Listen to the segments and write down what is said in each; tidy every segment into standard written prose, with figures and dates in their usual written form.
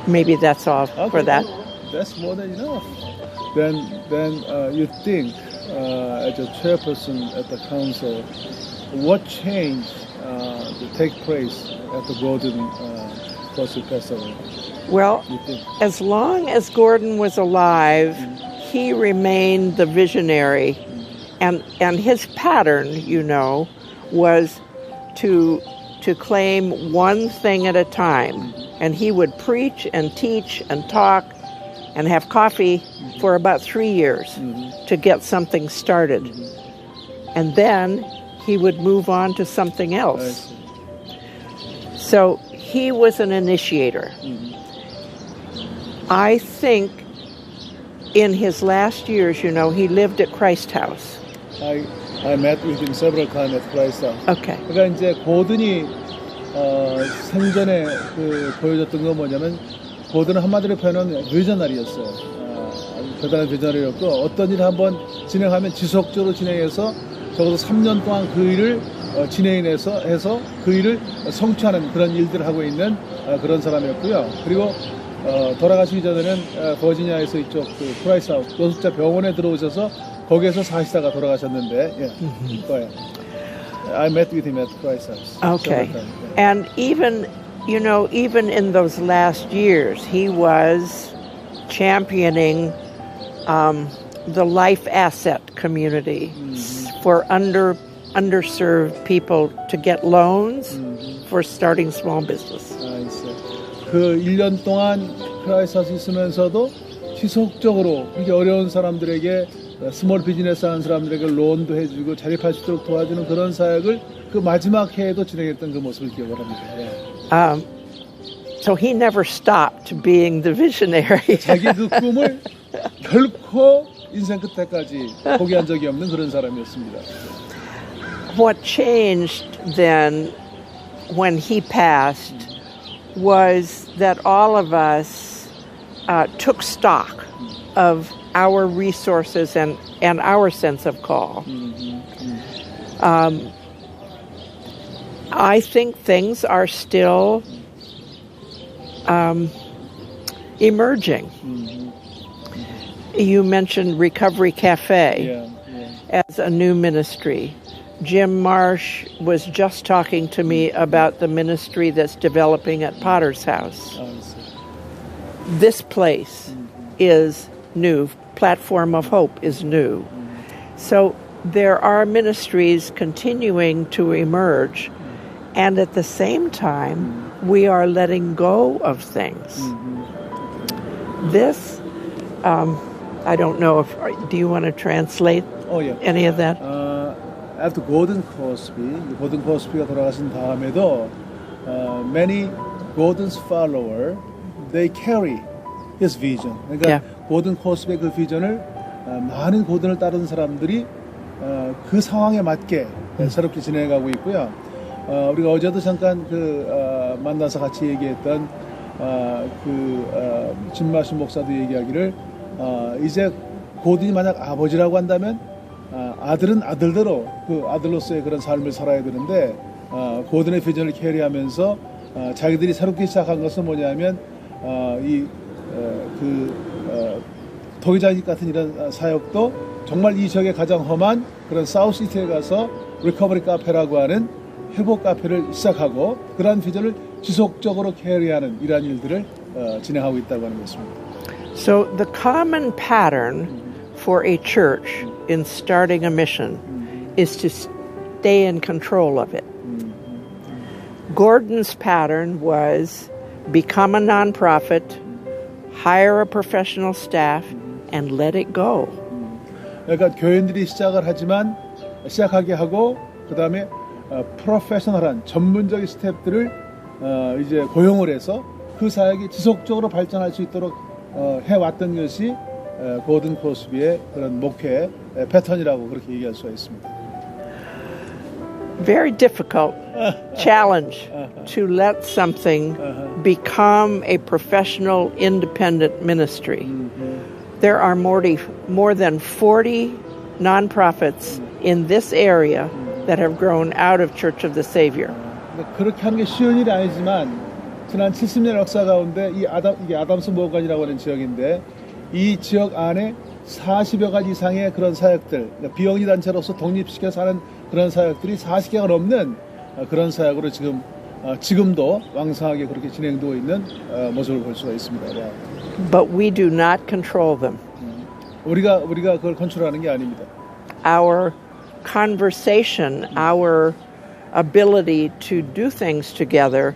maybe that's all for that. That's more than enough. Then you think, as a chairperson at the council, what change to take place at the Golden Crossway Festival? Well, as long as Gordon was alive, he remained the visionary. And his pattern, was to claim one thing at a time. And he would preach and teach and talk and have coffee for about 3 years to get something started. And then he would move on to something else. So he was an initiator. I think in his last years, he lived at Christ House. I met with him several times at Christ House. Okay. 그러니까 이제 고든이 생전에 보여줬던 건 뭐냐면 고든은 한마디로 표현하면 비전널이었어요. 아주 대단한 비전널이었고 어떤 일을 한번 진행하면 지속적으로 진행해서 적어도 3년 동안 그 일을 진행해서 그 일을 성취하는 그런 일들을 하고 있는 그런 사람이었고요. 그리고 돌아가시기 전에는 버지니아에서 이쪽 그 프라이스 하우스 노숙자 병원에 들어오셔서 거기에서 사시다가 돌아가셨는데 I met with him at Christ House. Okay. And even in those last years, he was championing the life asset community for underserved people to get loans for starting small business. 그 1년 동안 크라이스트 하우스 있으면서도 지속적으로 이렇게 어려운 사람들에게 스몰 비즈니스 하는 사람들에게 론도 해주고 자립할 수 있도록 도와주는 그런 사역을 그 마지막 해에도 진행했던 그 모습을 기억을 합니다. So he never stopped being the visionary. 자기 그 꿈을 결코 인생 끝에까지 포기한 적이 없는 그런 사람이었습니다. What changed then when he passed was that all of us took stock of our resources and our sense of call. I think things are still emerging. You mentioned Recovery Cafe as a new ministry. Jim Marsh was just talking to me about the ministry that's developing at Potter's House. This place is new. Platform of Hope is new. So there are ministries continuing to emerge, and at the same time, we are letting go of things. This, I don't know do you want to translate any of that? After Gordon Crosby가 돌아가신 다음에도 many Gordon's followers, they carry his vision. 그러니까 고든 코스비의 그 비전을 많은 고든을 따르는 사람들이 그 상황에 맞게 새롭게 진행해가고 있고요. 우리가 어제도 잠깐 만나서 같이 얘기했던 진마신 목사도 얘기하기를 이제 고든이 만약 아버지라고 한다면 아들은 아들대로 그 아들로서의 그런 삶을 살아야 되는데 고든의 비전을 캐리하면서 자기들이 새롭게 시작한 것은 뭐냐면 토기장식 같은 이런 사역도 정말 이 지역의 가장 험한 그런 사우스시티에 가서 리커버리 카페라고 하는 회복 카페를 시작하고 그러한 비전을 지속적으로 캐리하는 이러한 일들을 진행하고 있다고 하는 것입니다. So the common pattern for a church in starting a mission is to stay in control of it. Gordon's pattern was become a nonprofit, hire a professional staff, and let it go. 그러니까 교인들이 시작하게 하고 그 다음에 프로페셔널한 전문적인 스태프들을 이제 고용을 해서 그 사역이 지속적으로 발전할 수 있도록 해왔던 것이 고든 크로스비의 그런 목회 패턴이라고 그렇게 얘기할 수가 있습니다. Very difficult challenge to let something become a professional, independent ministry. There are more than 40 nonprofits in this area that have grown out of Church of the Savior. 그렇게 하는 게 쉬운 일이 아니지만 지난 70년 역사 가운데 이게 아담스 모건이라고 하는 지역인데 이 지역 안에 40여 가지 이상의 그런 사역들, 그러니까 비영리 단체로서 독립시켜 사는 그런 사역들이 40개가 넘는 그런 사역으로 지금도 왕성하게 그렇게 진행되고 있는 모습을 볼 수가 있습니다. But we do not control them. 우리가 그걸 컨트롤하는 게 아닙니다. Our conversation, our ability to do things together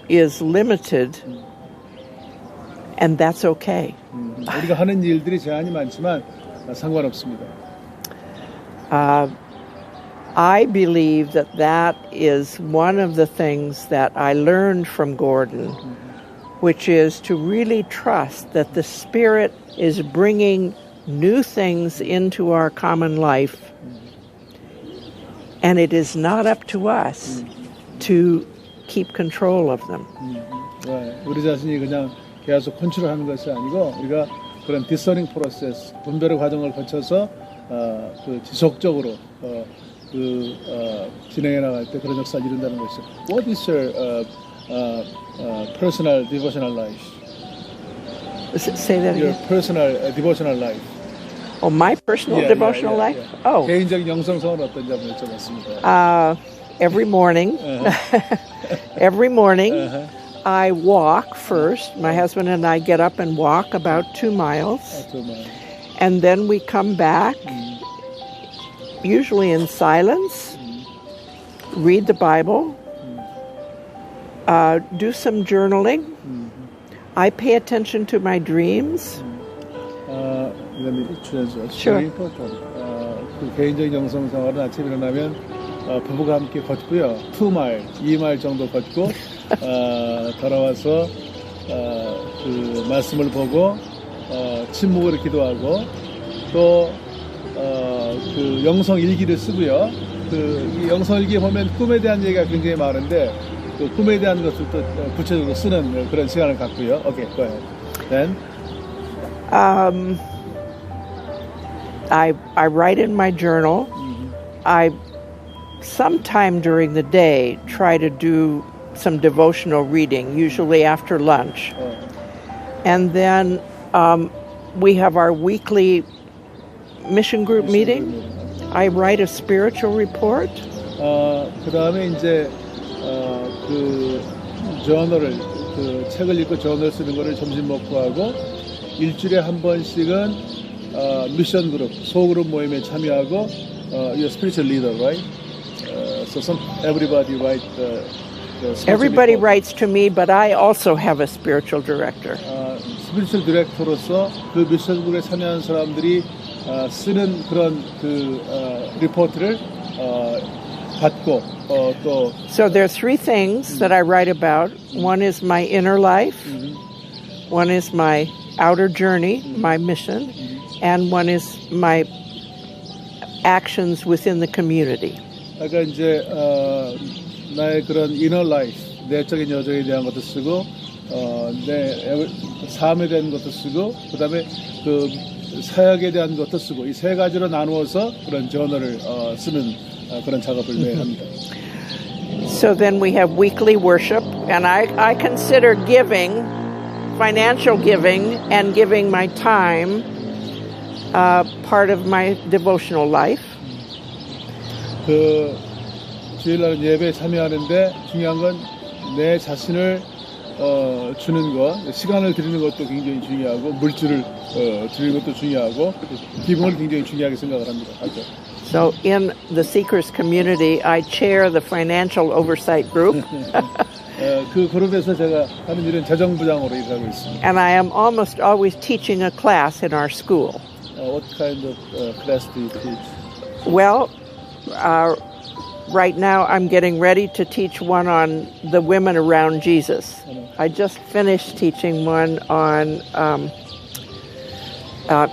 is limited, and that's okay. 우리가 하는 일들이 제한이 많지만 상관없습니다. I believe that is one of the things that I learned from Gordon, which is to really trust that the Spirit is bringing new things into our common life, and it is not up to us to keep control of them. 우리 자신이 그냥 계속 컨트롤하는 것이 아니고 우리가 그런 디서닝 프로세스, 분별의 과정을 거쳐서 지속적으로 진행해 나갈 때 그런 역사를 이룬다는 것이죠. What is your personal devotional life? Say that Your again. personal devotional life. Oh, my personal devotional life? Oh. 개인적인 영성생활은 어떤지 한번 여쭤봤습니다. Every morning, every morning, I walk first. My husband and I get up and walk about 2 miles. And then we come back, usually in silence, read the Bible, do some journaling. I pay attention to my dreams. Let me translate. Sure. 그 개인적인 영성생활은 아침에 일어나면 부부가 함께 걷고요. 2마일 정도 걷고 돌아와서 그 말씀을 보고 침묵으로 기도하고 또 그 영성 일기를 쓰고요. 이 영성 일기에 보면 꿈에 대한 얘기가 굉장히 많은데 그 꿈에 대한 것을 또 구체적으로 쓰는 그런 시간을 갖고요. Okay, go ahead. Then I write in my journal. I sometime during the day try to do some devotional reading, usually after lunch. And then we have our weekly mission group meeting. I write a spiritual report. 그 다음에 이제 그 저널을 그 책을 읽고 저널 쓰는 거를 점심 먹고 하고 일주일에 한 번씩은 미션 그룹 소그룹 모임에 참여하고 you're a spiritual leader, right? So everybody write Everybody writes to me, but I also have a spiritual director. 스피리추얼 디렉터로서 그 미션 그룹에 참여하는 사람들이 쓰는 그런 그 리포트를 받고 또 So there are 3 things that I write about. One is my inner life, one is my outer journey, my mission, and one is my actions within the community. 그러니까 이제 나의 그런 inner life, 내적인 여정에 대한 것도 쓰고 내 삶에 대한 것도 쓰고 그다음에 그 사역에 대한 것도 쓰고 이 3가지로 나누어서 그런 저널을 쓰는 그런 작업을 매일 합니다. So then we have weekly worship, and I consider giving, financial giving, and giving my time part of my devotional life. 그 주일날 예배에 참여하는데 중요한 건 내 자신을 주는 것, 시간을 드리는 것도 굉장히 중요하고 물질을 드리는 것도 중요하고 기분을 굉장히 중요하게 생각을 합니다. So in the Seekers community, I chair the financial oversight group. 그 그룹에서 제가 하는 일은 재정부장으로 일하고 있습니다. And I am almost always teaching a class in our school. What kind of class do you teach? Well, right now I'm getting ready to teach one on the women around Jesus. I just finished teaching one on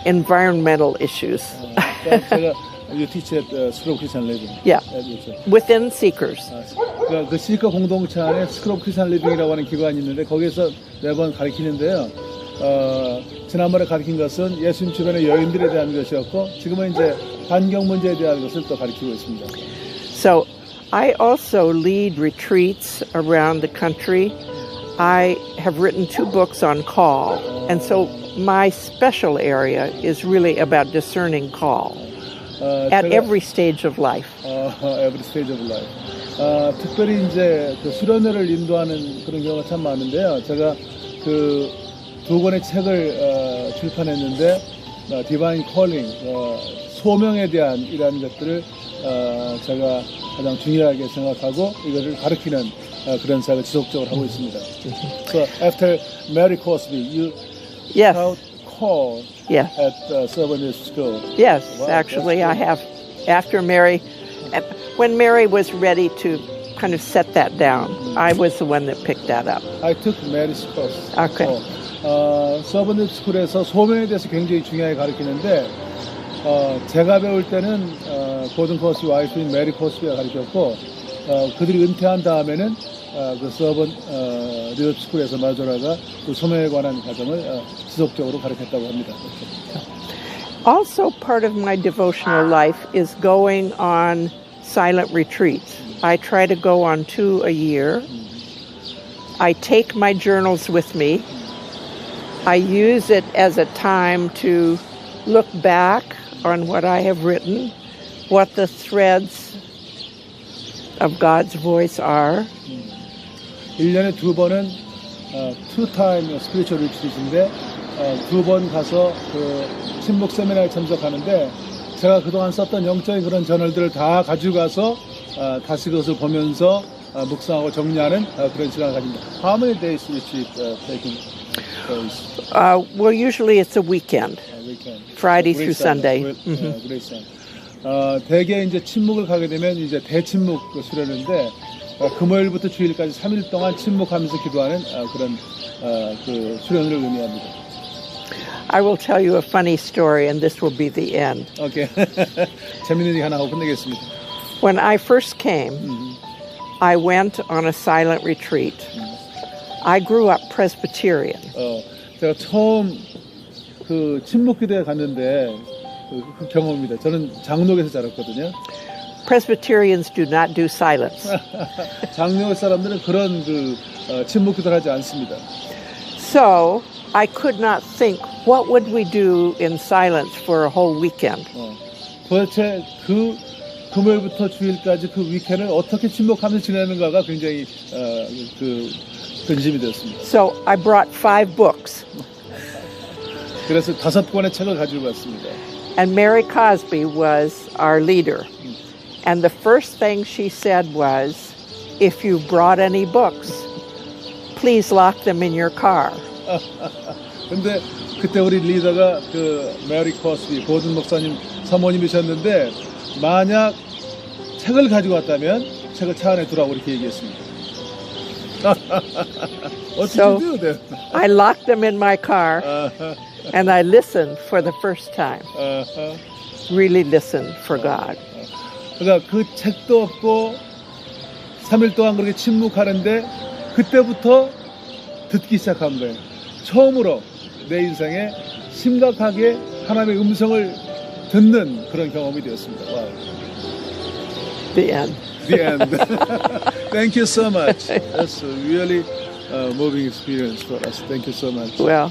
environmental issues. You teach at School of Christian Living. Yeah, within Seekers. 그 시커 공동체 안에 School of Christian Living이라고 하는 기관이 있는데 거기서 매번 가르치는데요. 지난번에 가르친 것은 예수님 주변의 여인들에 대한 것이었고 지금은 이제 환경 문제에 대한 것을 또 가르치고 있습니다. So I also lead retreats around the country. I have written 2 books on call, and so my special area is really about discerning call at every stage of life. Every stage of life. 특별히 이제 그 수련회를 인도하는 그런 경우가 참 많은데요. 제가 그 2권의 책을 출판했는데 디바인 콜링, 소명에 대한 이러한 것들을 제가 가장 중요하게 생각하고 이거를 가르치는 그런 사역을 지속적으로 하고 있습니다. So after Mary Cosby, you taught call at Servant School. Yes, Wow, actually I have. After Mary, when Mary was ready to kind of set that down, I was the one that picked that up. I took Mary's course. Okay. 서번트 스쿨에서 소명에 대해서 굉장히 중요하게 가르치는데 제가 배울 때는 고든 코스비 와이프인 메리 코스비가 가르쳤고 그들이 은퇴한 다음에는 그 서번 리더 스쿨에서 마조라가 그 소명에 관한 과정을 지속적으로 가르쳤다고 합니다. Also, part of my devotional life is going on silent retreats. I try to go on 2 a year. I take my journals with me. I use it as a time to look back on what I have written, what the threads of God's voice are. 1년에 2번은 two-time spiritual retreat인데 2번 가서 그 침묵 세미나에 참석하는데 제가 그동안 썼던 영적인 그런 저널들을 다 가지고 가서 다시 그것을 보면서 묵상하고 정리하는 그런 시간을 가집니다. How many days retreat taking place? Well, usually it's a weekend. Friday through Sunday. 대개 이제 침묵을 가게 되면 이제 대침묵 수련인데 금요일부터 주일까지 3일 동안 침묵하면서 기도하는 그런 그 수련을 의미합니다. I will tell you a funny story, and this will be the end. 오케이. 재밌는 얘기 하나 하고 끝내겠습니다. When I first came, I went on a silent retreat. I grew up Presbyterian. 제가 처음 그 침묵기도에 갔는데 그 경험입니다. 저는 장로교에서 자랐거든요. Presbyterians do not do silence. 장로교 사람들은 그런 그 침묵기도를 하지 않습니다. So I could not think, what would we do in silence for a whole weekend? 도대체 그 금요일부터 주일까지 그 위켄을 어떻게 침묵하면서 지내는가가 굉장히 그 근심이 되었습니다. So I brought 5 books. 그래서 5권의 책을 가지고 갔습니다. And Mary Cosby was our leader. And the first thing she said was, if you brought any books, please lock them in your car. 근데 그때 우리 리더가 그 메리 코스비 고든 목사님 사모님이셨는데 만약 책을 가지고 왔다면 책을 차 안에 두라고 이렇게 얘기했습니다. So I locked them in my car and I listened for the first time. Really listened for God. 그러니까 그 책도 없고 3일 동안 그렇게 침묵하는데 그때부터 듣기 시작한 거예요. 처음으로 내 인생에 심각하게 하나님의 음성을 듣는 그런 경험이 되었습니다. 와우. The end. The end. Thank you so much. That's a really moving experience for us. Thank you so much. Well,